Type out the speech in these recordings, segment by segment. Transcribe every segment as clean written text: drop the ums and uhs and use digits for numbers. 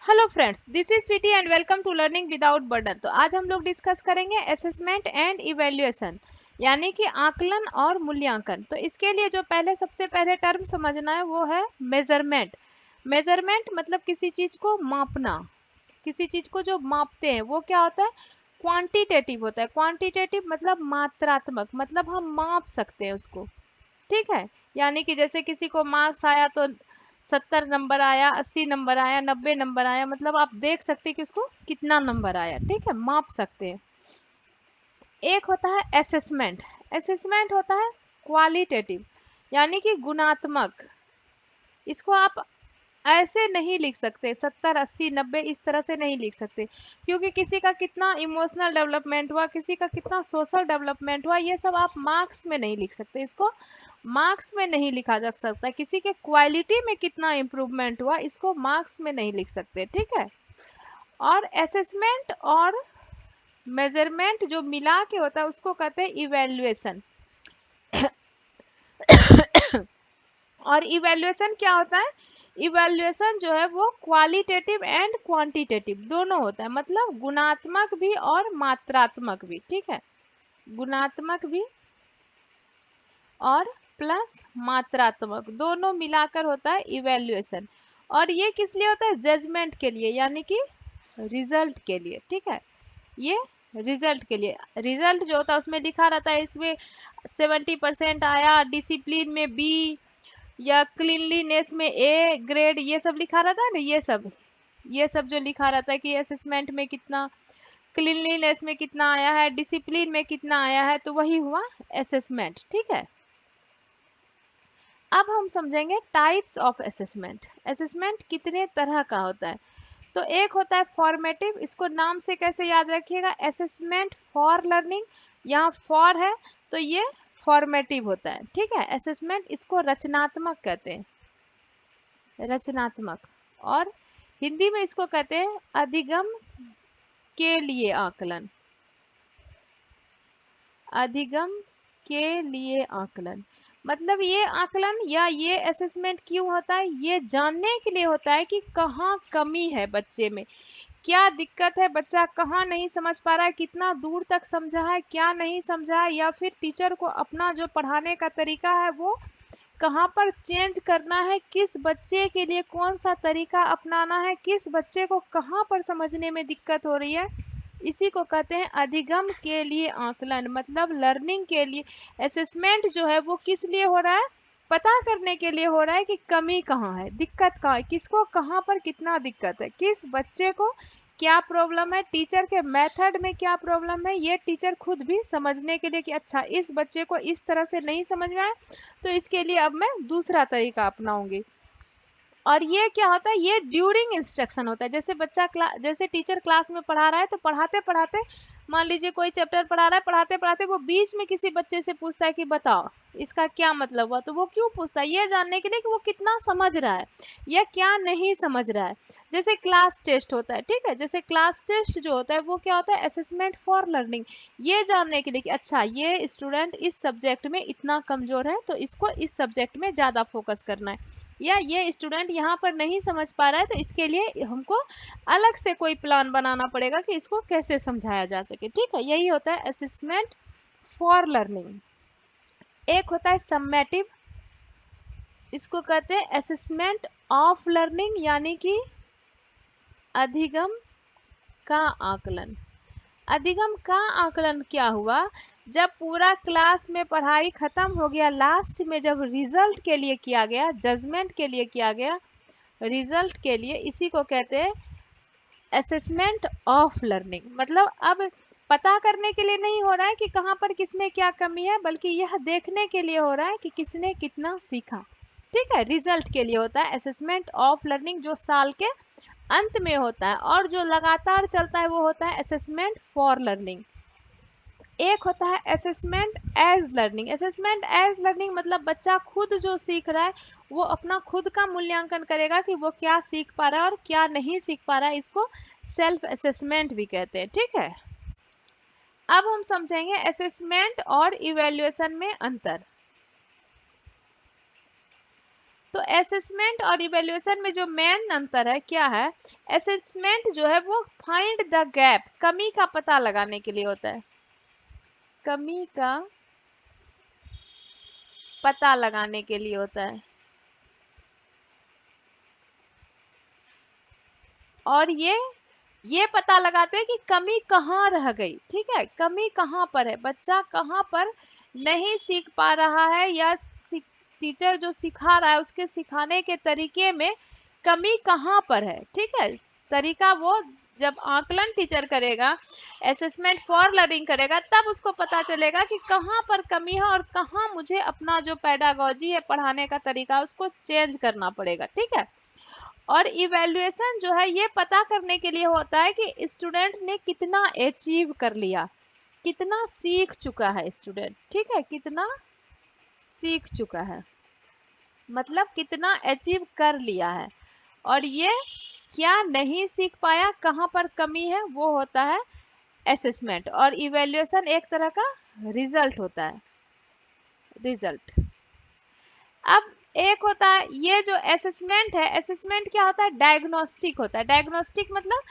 Hello friends, this is Sweety and welcome to learning without burden. तो आज हम लोग डिस्कस करेंगे असेसमेंट एंड इवैल्यूएशन, यानी कि आकलन और मूल्यांकन। तो इसके लिए जो सबसे पहले टर्म समझना है वो है मेजरमेंट। मेजरमेंट मतलब किसी चीज को मापना, किसी चीज को जो मापते हैं वो क्या होता है, क्वांटिटेटिव होता है। क्वांटिटेटिव मतलब मात्रात्मक, मतलब हम माप सकते हैं उसको, ठीक है। यानी कि जैसे किसी को मार्क्स आया तो 70 नंबर आया, 80 नंबर आया, 90 नंबर आया, मतलब आप देख सकते हैं कि उसको कितना नंबर आया, ठीक है, माप सकते हैं। एक होता है असेसमेंट। असेसमेंट होता है क्वालिटेटिव, यानी कि गुणात्मक। इसको आप ऐसे नहीं लिख सकते, 70 80 90 इस तरह से नहीं लिख सकते, क्योंकि किसी का कितना इमोशनल डेवलपमेंट हुआ, किसी का कितना सोशल डेवलपमेंट हुआ, ये सब आप मार्क्स में नहीं लिख सकते। इसको मार्क्स में नहीं लिखा जा सकता। किसी के क्वालिटी में कितना इम्प्रूवमेंट हुआ, इसको मार्क्स में नहीं लिख सकते, ठीक है। और असेसमेंट और मेजरमेंट जो मिला के होता है उसको कहते हैं इवेल्युएशन। और इवेल्युएशन क्या होता है, इवेल्युएशन जो है वो क्वालिटेटिव एंड क्वांटिटेटिव दोनों होता है, मतलब गुणात्मक भी और मात्रात्मक भी, ठीक है। गुणात्मक भी और प्लस मात्रात्मक दोनों मिलाकर होता है इवेल्युएशन। और ये किस लिए होता है, जजमेंट के लिए, यानी कि रिजल्ट के लिए, ठीक है। ये रिजल्ट के लिए, रिजल्ट जो होता है उसमें लिखा रहता है इसमें 70% आया, डिसिप्लिन में बी, या क्लीनलीनेस में ए ग्रेड, ये सब लिखा रहता है ना। ये सब जो लिखा रहता है कि असेसमेंट में कितना, क्लीनलीनेस में कितना आया है, डिसिप्लिन में कितना आया है, तो वही हुआ असेसमेंट, ठीक है। अब हम समझेंगे टाइप्स ऑफ असेसमेंट। असेसमेंट कितने तरह का होता है। तो एक होता है फॉर्मेटिव, इसको नाम से कैसे याद रखिएगा, असेसमेंट फॉर लर्निंग। यहाँ फॉर है तो ये फॉर्मेटिव होता है, ठीक है। असेसमेंट इसको रचनात्मक कहते हैं, रचनात्मक। और हिंदी में इसको कहते हैं अधिगम के लिए आकलन, अधिगम के लिए आकलन। मतलब ये आकलन या ये असेसमेंट क्यों होता है, ये जानने के लिए होता है कि कहाँ कमी है बच्चे में, क्या दिक्कत है, बच्चा कहाँ नहीं समझ पा रहा है, कितना दूर तक समझा है, क्या नहीं समझा है, या फिर टीचर को अपना जो पढ़ाने का तरीका है वो कहाँ पर चेंज करना है, किस बच्चे के लिए कौन सा तरीका अपनाना है, किस बच्चे को कहाँ पर समझने में दिक्कत हो रही है। इसी को कहते हैं अधिगम के लिए आकलन, मतलब लर्निंग के लिए। असेसमेंट जो है वो किस लिए हो रहा है, पता करने के लिए हो रहा है कि कमी कहाँ है, दिक्कत कहाँ है, किसको कहाँ पर कितना दिक्कत है, किस बच्चे को क्या प्रॉब्लम है, टीचर के मेथड में क्या प्रॉब्लम है, ये टीचर खुद भी समझने के लिए कि अच्छा इस बच्चे को इस तरह से नहीं समझ में आया, तो इसके लिए अब मैं दूसरा तरीका अपनाऊंगी। और ये क्या होता है, ये ड्यूरिंग इंस्ट्रक्शन होता है। जैसे जैसे टीचर क्लास में पढ़ा रहा है, तो पढ़ाते पढ़ाते मान लीजिए कोई चैप्टर पढ़ा रहा है, पढ़ाते पढ़ाते वो बीच में किसी बच्चे से पूछता है कि बताओ इसका क्या मतलब हुआ। तो वो क्यों पूछता है, ये जानने के लिए कि वो कितना समझ रहा है या क्या नहीं समझ रहा है। जैसे क्लास टेस्ट होता है, ठीक है, जैसे क्लास टेस्ट जो होता है वो क्या होता है, असेसमेंट फॉर लर्निंग। ये जानने के लिए कि अच्छा ये स्टूडेंट इस सब्जेक्ट में इतना कमजोर है तो इसको इस सब्जेक्ट में ज्यादा फोकस करना है, या ये स्टूडेंट यहाँ पर नहीं समझ पा रहा है तो इसके लिए हमको अलग से कोई प्लान बनाना पड़ेगा कि इसको कैसे समझाया जा सके, ठीक है। यही होता है असेसमेंट फॉर लर्निंग। एक होता है सम्मेटिव, इसको कहते हैं असेसमेंट ऑफ लर्निंग, यानी कि अधिगम का आकलन। अधिगम का आकलन क्या हुआ, जब पूरा क्लास में पढ़ाई खत्म हो गया, लास्ट में जब रिजल्ट के लिए किया गया, जजमेंट के लिए किया गया, रिजल्ट के लिए, इसी को कहते हैं असेसमेंट ऑफ लर्निंग। मतलब अब पता करने के लिए नहीं हो रहा है कि कहाँ पर किसमें क्या कमी है, बल्कि यह देखने के लिए हो रहा है कि किसने कितना सीखा, ठीक है। रिजल्ट के लिए होता है असेसमेंट ऑफ लर्निंग, जो साल के अंत में होता है, और जो लगातार चलता है वो होता है असेसमेंट फॉर लर्निंग। एक होता है assessment as learning. Assessment as learning मतलब बच्चा खुद जो सीख रहा है वो अपना खुद का मूल्यांकन करेगा कि वो क्या सीख पा रहा है और क्या नहीं सीख पा रहा है, इसको सेल्फ असेसमेंट भी कहते हैं, ठीक है। अब हम समझेंगे असेसमेंट और इवैल्यूएशन में अंतर। तो असेसमेंट और इवेल्युएशन में जो मेन अंतर है क्या है, असेसमेंट जो है वो फाइंड द गैप, कमी का पता लगाने के लिए होता है, कमी का पता लगाने के लिए होता है। और ये पता लगाते हैं कि कमी कहाँ रह गई, ठीक है, कमी कहाँ पर है, बच्चा कहाँ पर नहीं सीख पा रहा है, या टीचर जो सिखा रहा है उसके सिखाने के तरीके में कमी कहाँ पर है, ठीक है। तरीका वो जब आकलन टीचर करेगा, असेसमेंट फॉर लर्निंग करेगा, तब उसको पता चलेगा कि कहाँ पर कमी है और कहाँ मुझे अपना जो पेडागोजी है, पढ़ाने का तरीका उसको चेंज करना पड़ेगा, ठीक है। और इवैल्यूएशन जो है ये पता करने के लिए होता है कि स्टूडेंट ने कितना अचीव कर लिया, कितना सीख चुका है स्टूडेंट, ठीक है, कितना सीख चुका है, मतलब कितना अचीव कर लिया है। और ये क्या नहीं सीख पाया, कहाँ पर कमी है, वो होता है असेसमेंट। और इवैल्यूएशन एक तरह का रिजल्ट होता है, रिजल्ट। अब एक होता है ये जो असेसमेंट है, असेसमेंट क्या होता है, डायग्नोस्टिक होता है। डायग्नोस्टिक मतलब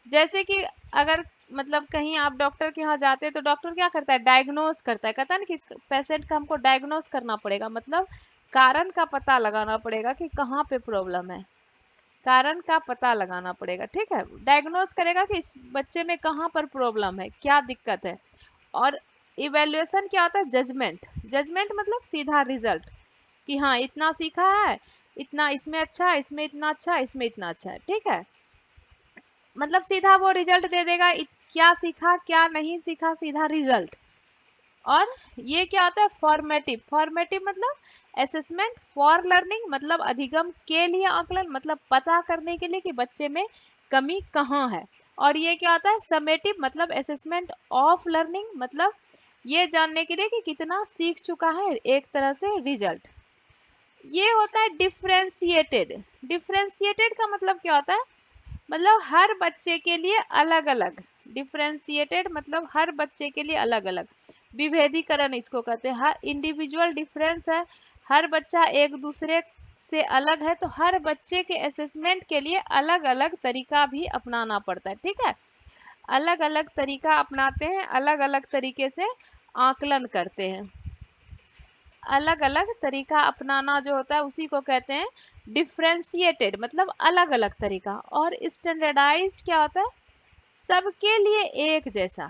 जैसे कि अगर मतलब कहीं आप डॉक्टर के यहाँ जाते हैं तो डॉक्टर क्या करता है, डायग्नोस करता है, कहता है ना कि इस पेशेंट का हमको डायग्नोस करना पड़ेगा, मतलब कारण का पता लगाना पड़ेगा कि कहाँ पे प्रॉब्लम है, कारण का पता लगाना पड़ेगा, ठीक है। डायग्नोस करेगा कि इस बच्चे में कहाँ पर प्रॉब्लम है, क्या दिक्कत है। और इवेल्युएशन क्या होता है, जजमेंट। जजमेंट मतलब सीधा रिजल्ट कि हाँ इतना सीखा है, इतना इसमें अच्छा है, इसमें इतना अच्छा है, इसमें इतना अच्छा है, ठीक है। मतलब सीधा वो रिजल्ट दे देगा, क्या सीखा क्या नहीं सीखा, सीधा रिजल्ट। और ये क्या होता है, फॉर्मेटिव। फॉर्मेटिव मतलब असेसमेंट फॉर लर्निंग, मतलब अधिगम के लिए आकलन, मतलब पता करने के लिए कि बच्चे में कमी कहाँ है। और ये क्या होता है, समेटिव मतलब असेसमेंट ऑफ लर्निंग, मतलब ये जानने के लिए कि कितना सीख चुका है, एक तरह से रिजल्ट। ये होता है डिफरेंशिएटेड। डिफरेंशिएटेड का मतलब क्या होता है, मतलब हर बच्चे के लिए अलग अलग। डिफरेंशिएटेड मतलब हर बच्चे के लिए अलग अलग, विभेदीकरण इसको कहते हैं। हर इंडिविजुअल डिफरेंस है, हर बच्चा एक दूसरे से अलग है, तो हर बच्चे के असेसमेंट के लिए अलग अलग तरीका भी अपनाना पड़ता है, ठीक है। अलग अलग तरीका अपनाते हैं, अलग अलग तरीके से आकलन करते हैं। अलग अलग तरीका अपनाना जो होता है उसी को कहते हैं डिफरेंशिएटेड, मतलब अलग अलग तरीका। और स्टैंडर्डाइज्ड क्या होता है, सबके लिए एक जैसा।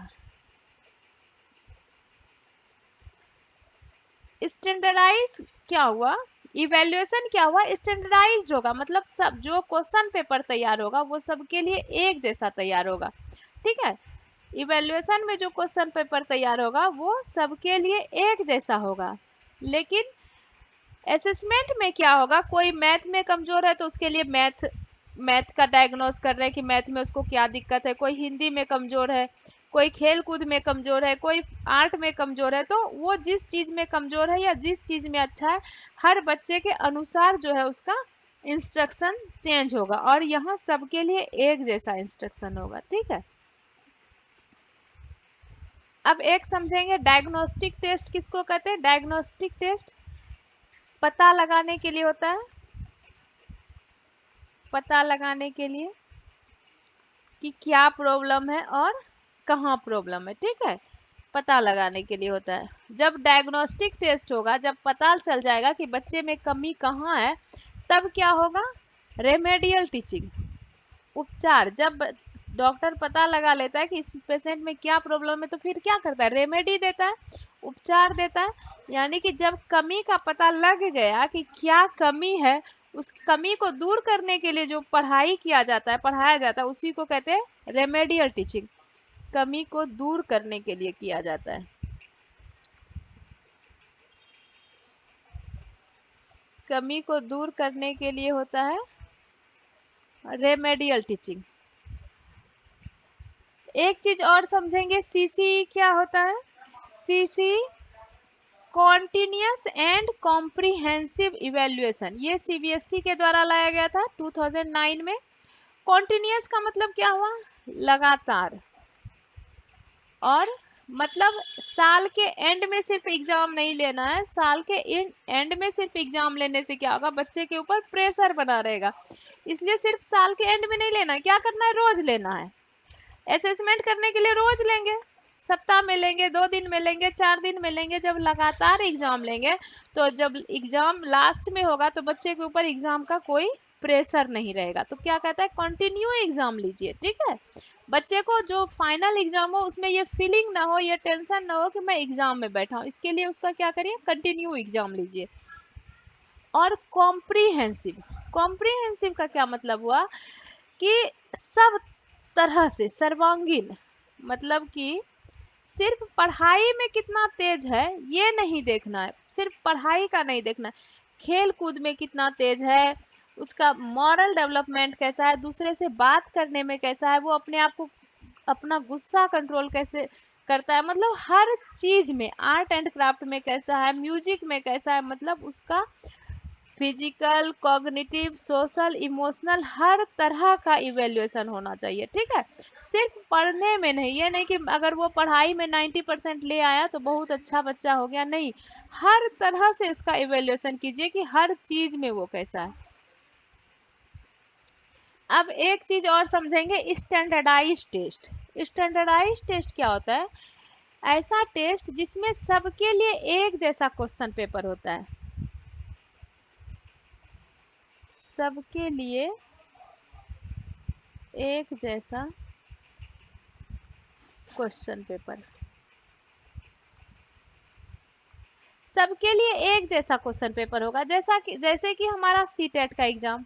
स्टैंडर्डाइज क्या हुआ, इवैल्यूएशन क्या हुआ, स्टैंडर्डाइज्ड होगा, मतलब सब जो क्वेश्चन पेपर तैयार होगा वो सबके लिए एक जैसा तैयार होगा, ठीक है। इवैल्यूएशन में जो क्वेश्चन पेपर तैयार होगा वो सबके लिए एक जैसा होगा। लेकिन असेसमेंट में क्या होगा, कोई मैथ में कमजोर है तो उसके लिए मैथ मैथ का डायग्नोस कर रहे हैं कि मैथ में उसको क्या दिक्कत है। कोई हिंदी में कमजोर है, कोई खेल कूद में कमजोर है, कोई आर्ट में कमजोर है, तो वो जिस चीज में कमजोर है या जिस चीज में अच्छा है, हर बच्चे के अनुसार जो है उसका इंस्ट्रक्शन चेंज होगा। और यहाँ सबके लिए एक जैसा इंस्ट्रक्शन होगा, ठीक है। अब एक समझेंगे डायग्नोस्टिक टेस्ट किसको कहते हैं। डायग्नोस्टिक टेस्ट पता लगाने के लिए होता है, पता लगाने के लिए कि क्या प्रॉब्लम है और कहाँ प्रॉब्लम है, ठीक है, पता लगाने के लिए होता है। जब डायग्नोस्टिक टेस्ट होगा, जब पता चल जाएगा कि बच्चे में कमी कहाँ है, तब क्या होगा, रेमेडियल टीचिंग, उपचार। जब डॉक्टर पता लगा लेता है कि इस पेशेंट में क्या प्रॉब्लम है, तो फिर क्या करता है, रेमेडी देता है, उपचार देता है। यानी कि जब कमी का पता लग गया कि क्या कमी है, उस कमी को दूर करने के लिए जो पढ़ाई किया जाता है, पढ़ाया जाता है, उसी को कहते हैं रेमेडियल टीचिंग। कमी को दूर करने के लिए किया जाता है, कमी को दूर करने के लिए होता है रेमेडियल टीचिंग। एक चीज और समझेंगे, सीसी क्या होता है। CC continuous and comprehensive evaluation, ये सीबीएसई के द्वारा लाया गया था 2009 में। कॉन्टिन्यूस का मतलब क्या हुआ, लगातार। और मतलब साल के एंड में सिर्फ एग्जाम नहीं लेना है, साल के एंड में सिर्फ एग्जाम लेने से क्या होगा, बच्चे के ऊपर प्रेशर बना रहेगा। इसलिए सिर्फ साल के एंड में नहीं लेना है, क्या करना है, रोज लेना है। असेसमेंट करने के लिए रोज लेंगे, सप्ताह में लेंगे, 2 दिन में लेंगे, 4 दिन में लेंगे। जब लगातार एग्जाम लेंगे तो जब एग्जाम लास्ट में होगा तो बच्चे के ऊपर एग्जाम का कोई प्रेशर नहीं रहेगा। तो क्या कहता है, कंटिन्यू एग्जाम लीजिए, ठीक है। बच्चे को जो फाइनल एग्जाम हो उसमें ये फीलिंग ना हो, ये टेंशन ना हो कि मैं एग्जाम में बैठा हूँ, इसके लिए उसका क्या करिए, कंटिन्यू एग्जाम लीजिए। और कॉम्प्रीहेंसिव, कॉम्प्रीहेंसिव का क्या मतलब हुआ कि सब तरह से सर्वांगीण, मतलब कि सिर्फ पढ़ाई में कितना तेज है ये नहीं देखना है, सिर्फ पढ़ाई का नहीं देखना है, खेल कूद में कितना तेज है, उसका मॉरल डेवलपमेंट कैसा है, दूसरे से बात करने में कैसा है, वो अपने आप को, अपना गुस्सा कंट्रोल कैसे करता है, मतलब हर चीज में, आर्ट एंड क्राफ्ट में कैसा है, म्यूजिक में कैसा है, मतलब उसका फिजिकल, कॉग्निटिव, सोशल, इमोशनल हर तरह का इवेल्युएशन होना चाहिए, ठीक है। सिर्फ पढ़ने में नहीं, ये नहीं कि अगर वो पढ़ाई में 90% ले आया तो बहुत अच्छा बच्चा हो गया, नहीं, हर तरह से उसका इवेल्युएशन कीजिए कि हर चीज में वो कैसा है। अब एक चीज और समझेंगे, स्टैंडर्डाइज टेस्ट। स्टैंडर्डाइज टेस्ट क्या होता है, ऐसा टेस्ट जिसमें सबके लिए एक जैसा क्वेश्चन पेपर होता है, सबके लिए एक जैसा क्वेश्चन पेपर, सबके लिए एक जैसा क्वेश्चन पेपर होगा, जैसे कि हमारा सीटेट का एग्जाम।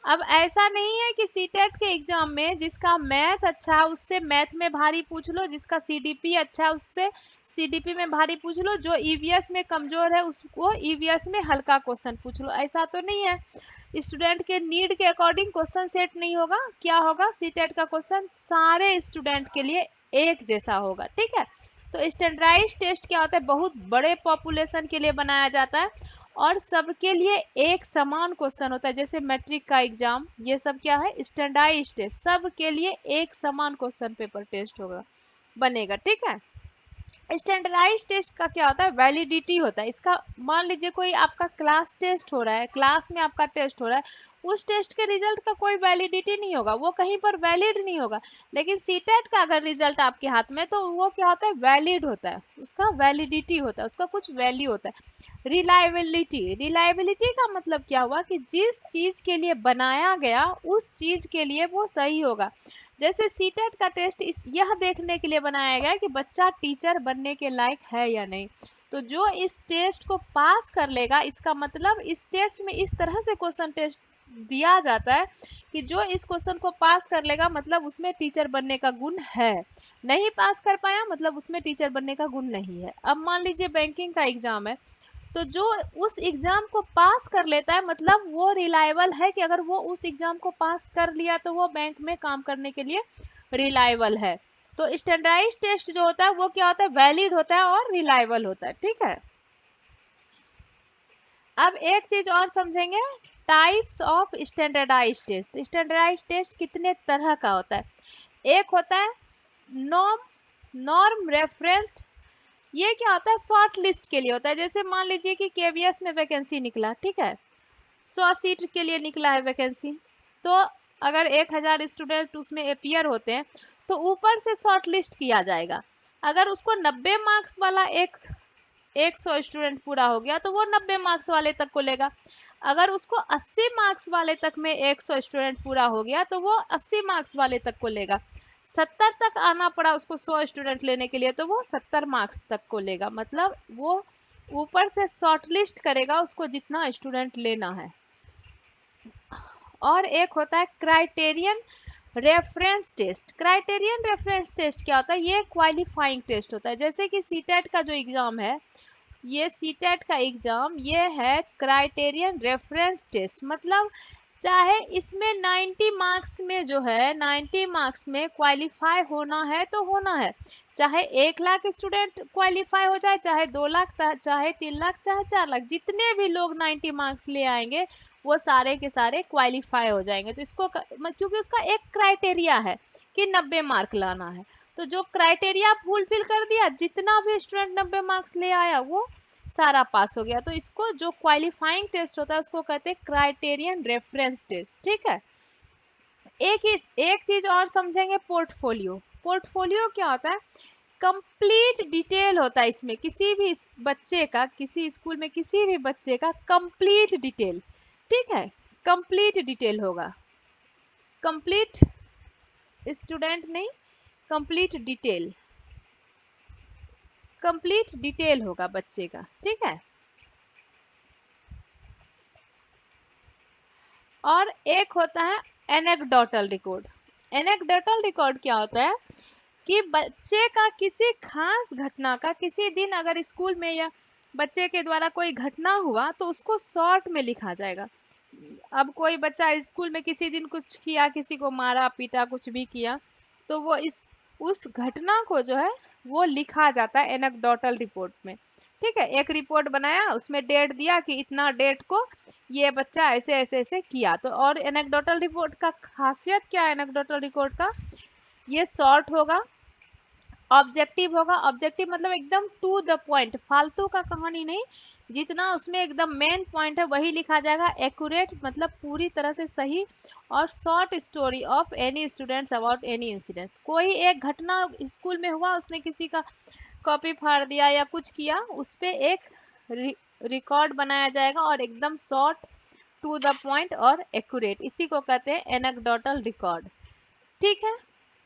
अब ऐसा नहीं है कि सीटेट के एग्जाम में जिसका मैथ अच्छा है उससे मैथ में भारी पूछ लो, जिसका सीडीपी अच्छा है उससे सीडीपी में भारी पूछ लो, जो ईवीएस में कमजोर है उसको ईवीएस में हल्का क्वेश्चन पूछ लो, ऐसा तो नहीं है। स्टूडेंट के नीड के अकॉर्डिंग क्वेश्चन सेट नहीं होगा, क्या होगा, सीटेट का क्वेश्चन सारे स्टूडेंट के लिए एक जैसा होगा, ठीक है। तो स्टैंडर्डाइज टेस्ट क्या होता है, बहुत बड़े पॉपुलेशन के लिए बनाया जाता है और सबके लिए एक समान क्वेश्चन होता है, जैसे मैट्रिक का एग्जाम, ये सब क्या है, स्टैंडर्डाइज टेस्ट, सबके लिए एक समान क्वेश्चन पेपर टेस्ट होगा, बनेगा, ठीक है। स्टैंडर्डाइज टेस्ट का क्या होता है, वैलिडिटी होता है इसका। मान लीजिए कोई आपका क्लास टेस्ट हो रहा है, क्लास में आपका टेस्ट हो रहा है, उस टेस्ट के रिजल्ट का कोई वैलिडिटी नहीं होगा, वो कहीं पर वैलिड नहीं होगा। लेकिन सीटेट का अगर रिजल्ट आपके हाथ में, तो वो क्या होता है, वैलिड होता है, उसका वैलिडिटी होता है, उसका कुछ वैल्यू होता है। रिलायबिलिटी, रिलायबिलिटी का मतलब क्या हुआ कि जिस चीज के लिए बनाया गया उस चीज के लिए वो सही होगा। जैसे सीटेट का टेस्ट यह देखने के लिए बनाया गया कि बच्चा टीचर बनने के लायक है या नहीं। तो जो इस टेस्ट को पास कर लेगा, इसका मतलब इस टेस्ट में इस तरह से क्वेश्चन टेस्ट दिया जाता है कि जो इस क्वेश्चन को पास कर लेगा मतलब उसमें टीचर बनने का गुण है, नहीं पास कर पाया मतलब उसमें टीचर बनने का गुण नहीं है। अब मान लीजिए बैंकिंग का एग्जाम है, तो जो उस एग्जाम को पास कर लेता है मतलब वो रिलायबल है, कि अगर वो उस एग्जाम को पास कर लिया तो वो बैंक में काम करने के लिए रिलायबल है। तो स्टैंडर्डाइज टेस्ट जो होता है वो क्या होता है, वैलिड होता है और रिलायबल होता है, ठीक है। अब एक चीज और समझेंगे, types of standardise test. Standardise test कितने तरह का होता है, एक होता है नॉर्म, नॉर्म रेफरेंस्ड, ये क्या होता है, शॉर्ट लिस्ट के लिए होता है। जैसे मान लीजिए कि केवीएस में वैकेंसी निकला, ठीक है, 100 सीट के लिए निकला है वैकेंसी, तो अगर 1000 स्टूडेंट उसमें अपियर होते हैं तो ऊपर से शॉर्ट लिस्ट किया जाएगा। अगर उसको 90 मार्क्स वाला 100 स्टूडेंट पूरा हो गया तो वो 90 मार्क्स वाले तक को लेगा। अगर उसको 80 मार्क्स वाले तक में 100 स्टूडेंट पूरा हो गया तो वो 80 मार्क्स वाले तक को लेगा। 70 तक आना पड़ा उसको 100 स्टूडेंट लेने के लिए तो वो 70 मार्क्स तक को लेगा, मतलब वो ऊपर से शॉर्टलिस्ट करेगा उसको जितना स्टूडेंट लेना है। और एक होता है criterion reference test. Criterion reference test क्या होता है, ये क्वालिफाइंग टेस्ट होता है। जैसे कि सीटेट का जो एग्जाम है, ये सीटेट का एग्जाम ये है क्राइटेरियन रेफरेंस टेस्ट, मतलब चाहे इसमें 90 मार्क्स में जो है 90 मार्क्स में क्वालिफाई होना है तो होना है, चाहे 1 लाख स्टूडेंट क्वालिफाई हो जाए, चाहे 2 लाख, चाहे 3 लाख, चाहे 4 लाख, जितने भी लोग 90 मार्क्स ले आएंगे वो सारे के सारे क्वालिफाई हो जाएंगे। तो इसको क्योंकि उसका एक क्राइटेरिया है कि 90 मार्क लाना है, तो जो क्राइटेरिया फुलफिल कर दिया, जितना भी स्टूडेंट 90 मार्क्स ले आया वो सारा पास हो गया। तो इसको जो क्वालिफाइंग टेस्ट होता है उसको कहते हैं क्राइटेरियन रेफरेंस टेस्ट। ठीक है। एक चीज और समझेंगे, पोर्टफोलियो। पोर्टफोलियो क्या होता है? कंप्लीट डिटेल होता है इसमें, किसी भी बच्चे का, किसी स्कूल में किसी भी बच्चे का कंप्लीट डिटेल। ठीक है, कंप्लीट डिटेल होगा। कंप्लीट स्टूडेंट नहीं, कंप्लीट डिटेल, कंप्लीट डिटेल होगा बच्चे का। ठीक है। और एक होता है एनेक्डोटल रिकॉर्ड। एनेक्डोटल रिकॉर्ड क्या होता है कि बच्चे का किसी खास घटना का, किसी दिन अगर स्कूल में या बच्चे के द्वारा कोई घटना हुआ तो उसको शॉर्ट में लिखा जाएगा। अब कोई बच्चा स्कूल में किसी दिन कुछ किया, किसी को मारा पीटा कुछ भी किया, तो वो इस उस घटना को जो है वो लिखा जाता है एनेक्डोटल रिपोर्ट में। ठीक है, एक रिपोर्ट बनाया, उसमें डेट दिया कि इतना डेट को ये बच्चा ऐसे ऐसे ऐसे किया। तो और एनेक्डोटल रिपोर्ट का खासियत क्या है? एनेक्डोटल रिपोर्ट का, ये शॉर्ट होगा, ऑब्जेक्टिव होगा। ऑब्जेक्टिव मतलब एकदम टू द पॉइंट, फालतू का कहानी नहीं, जितना उसमें एकदम मेन पॉइंट है वही लिखा जाएगा। एक्यूरेट मतलब पूरी तरह से सही। और short story of any students about any incidents. कोई एक घटना स्कूल में हुआ, उसने किसी का कॉपी फाड़ दिया या कुछ किया, उस पे एक रिकॉर्ड बनाया जाएगा और एकदम शॉर्ट, टू द पॉइंट और एक्यूरेट, इसी को कहते हैं एनेक्डोटल रिकॉर्ड। ठीक है।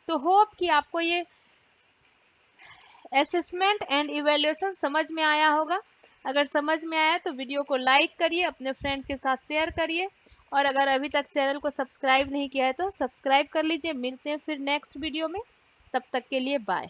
तो होप कि आपको ये असेसमेंट एंड इवैल्यूएशन समझ में आया होगा। अगर समझ में आया तो वीडियो को लाइक करिए, अपने फ्रेंड्स के साथ शेयर करिए, और अगर अभी तक चैनल को सब्सक्राइब नहीं किया है तो सब्सक्राइब कर लीजिए। मिलते हैं फिर नेक्स्ट वीडियो में, तब तक के लिए बाय।